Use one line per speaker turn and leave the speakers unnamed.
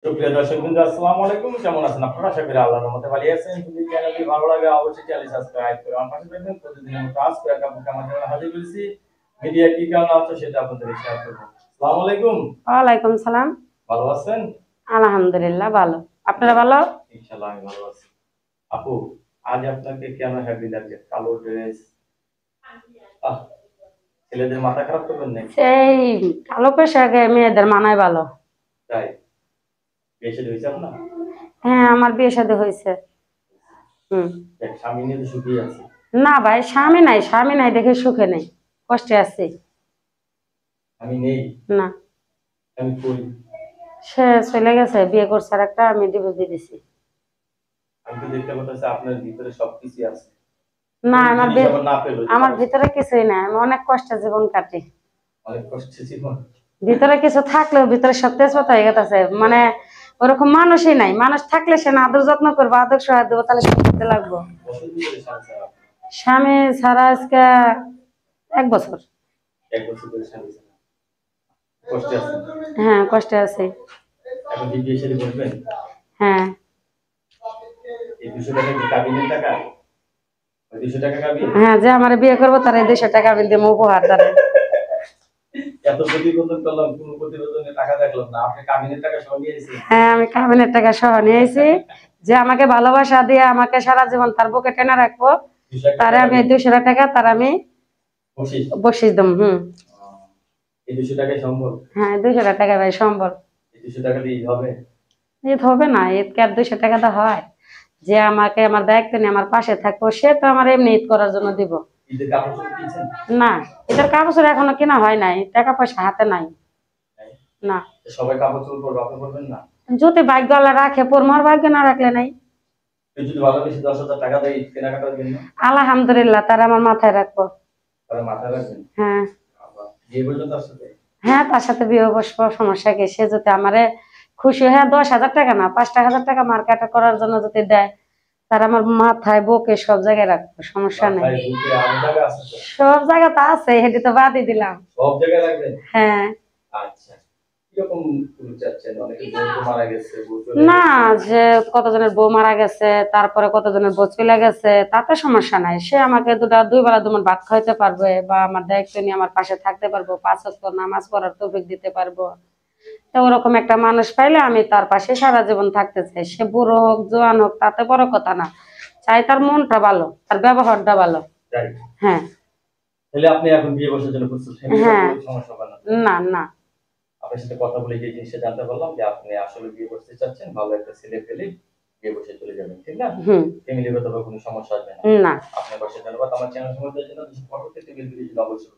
সুপ্রিয় দর্শকবৃন্দ, আসসালামু আলাইকুম। কেমন আছেন আপনারা? আশা করি আল্লাহর রহমতে ভালো আছেন। যদি চ্যানেলটি ভালো লাগে অবশ্যই চ্যানেল সাবস্ক্রাইব করে আমার পাশে থাকবেন। প্রতিদিনের মতো আজ করে আপনাকে আমার চ্যানেলে হাজির করেছি। মিডিয়া কি কেমন আছে সেটা আপনাদের শেয়ার করব। আসসালামু আলাইকুম।
ওয়ালাইকুম সালাম।
ভালো আছেন?
আলহামদুলিল্লাহ ভালো। আপনারা ভালো?
ইনশাআল্লাহ আমি ভালো আছি। আপু, আজ আপনাকে কেন হ্যাপি লাগছে? কালো ড্রেস। আহ, ছেলেদের মাথা খারাপ করবেন নাকি?
সেই কালো পোশাকে মেয়েদের মানায় ভালো।
তাই বিয়ে শাদী হয়েছে আপনার?
হ্যাঁ, আমার বিয়ে শাদী হয়েছে। হুম।
স্বামী নিয়ে তো সুখী আছে।
না ভাই, স্বামী নাই দেখে সুখে নেই, কষ্টে আছি।
আমি নেই।
না,
আমি কই।
সে চলে গেছে, বিয়ে করছে আর একটা, আমি ডিভোর্স দিয়ে দিছি।
আমি তো দেখতে পাচ্ছি আপনার ভিতরে সবকিছু আছে।
না,
কোন জিনিস আবার না পেলো যে
আমার
মানুষ
ভিতরে কিছুই নাই, আমি অনেক কষ্টে জীবন কাটি।
অনেক কষ্টে জীবন।
ভিতরে কিছু থাকলেও ভিতরে সব তেজপাতা হয়ে গেছে, মানে ওরকম মানুষই নাই। মানুষ থাকলে সে না আদর যত্ন করবো, আদর সহায় দেবো, তাহলে সে করতে লাগবো।
বছর ভিতরে সংসার আপনার?
স্বামী ছাড়া আজকে 1 বছর।
1 বছর ধরে স্বামী ছাড়া কষ্টে আছেন?
হ্যাঁ, কষ্টে আছি।
এখন কি বিয়ে শাদী করবেন?
হ্যাঁ।
এই 200 টাকা কি কাবিনের টাকা? ওই 200 টাকা কাবিন?
হ্যাঁ, যে আমার বিয়ে করবো তার 200 টাকা আমি দেবো উপহার তারে।
এত প্রতিবেদন করলাম, কোনো প্রতিবেদনে টাকা দেখলাম না, আপনি কাবিনের টাকা সহ নিয়ে এসেছেন?
হ্যাঁ, আমি কাবিনের টাকা সহ নিয়ে আইছি। যে আমাকে ভালোবাসা দিয়ে আমাকে সারা জীবন তার বুকে টেনে রাখবো, তারে আমি 200 টাকা তার আমি বকশিশ দেবো।
এই 200 টাকায় সম্ভব?
হ্যাঁ, 200 টাকা ভাই সম্বল।
এই 200 টাকা দিয়ে ঈদ হবে?
ঈদ হবে না, ঈদ কি আর 200 টাকা হয়? যে আমাকে আমার দায়িত্ব নিয়ে আমার পাশে থাকবো সে তো আমার এমনি ঈদ করার জন্য দিব।
ঈদের কাপড় চোপড় কিনছেন?
না, ঈদের কাপড় এখনো কেনা হয় নাই, টাকা পয়সা হাতে নাই। না।
সবাই কাপড় চোপড় পরবে, আপনি পরবেন না?
যদি ভাগ্য আল্লাহ রাখে পরবো, আর ভাগ্য না রাখলে নাই।
কেউ যদি ভালোবেসে 10,000 টাকা দেয় ঈদ কেনাকাটার জন্য?
আলহামদুলিল্লাহ, তারা আমার মাথায় রাখবো।
তাহলে মাথায় রাখবেন।
হ্যাঁ।
বিয়ে পর্যন্ত তার সাথে?
হ্যাঁ, তার সাথে বিয়ে বসবো, সমস্যা কি? সে যদি আমারে খুশি হয়ে 10,000 টাকা না 5,000 টাকা মার্কেট করার জন্য যদি দেয়, তার আমার মাথায় বুকে সব জায়গায় রাখবো, সমস্যা নেই।
মাথায় বুকে আরো জায়গা আছে তো?
সব জায়গা তো আছে, হেঁটে তো বাদই দিলাম।
সব জায়গায় রাখবেন?
হ্যাঁ।
আচ্ছা, কিরকম পুরো চাচ্ছেন? অনেকে বউ তো মারা গেছে, বউ চলে
না,
গেছে।
যে কতজনের বউ মারা গেছে, তারপরে কতজনের বউ চলে গেছে, তাতে সমস্যা নাই। সে আমাকে 2 বেলা 2 মুঠ ভাত খাইতে পারবে, বা আমার দায়িত্ব নিয়ে আমার পাশে থাকতে পারবো, 5 ওয়াক্ত নামাজ পড়ার তৌফিক দিতে পারবো। তো ওরকম একটা মানুষ পাইলে আমি তার পাশে সারা জীবন থাকতে চাই। সে বুড়ো হোক জোয়ান হোক তাতে বড় কথা না, চাই তার মনটা ভালো, তার ব্যবহারটা ভালো।
তাই?
হ্যাঁ।
তাহলে আপনি এখন বিয়ে বসার জন্য প্রস্তুত?
হ্যাঁ।
কোনো সমস্যা হবে না?
না না।
আপনার সাথে কথা বলে যে জিনিসটা জানতে পারলাম যে আপনি আসলে বিয়ে করতে চাচ্ছেন, ভালো একটা ছেলে পেলে বিয়ে বসে চলে যাবেন, ঠিক না? ফ্যামিলিগত কোনো সমস্যা আসবে না।
না।
আপনার পাশে ধন্যবাদ। আমার চ্যানেল সম্বন্ধে জন্য পরবর্তীতে অবশ্যই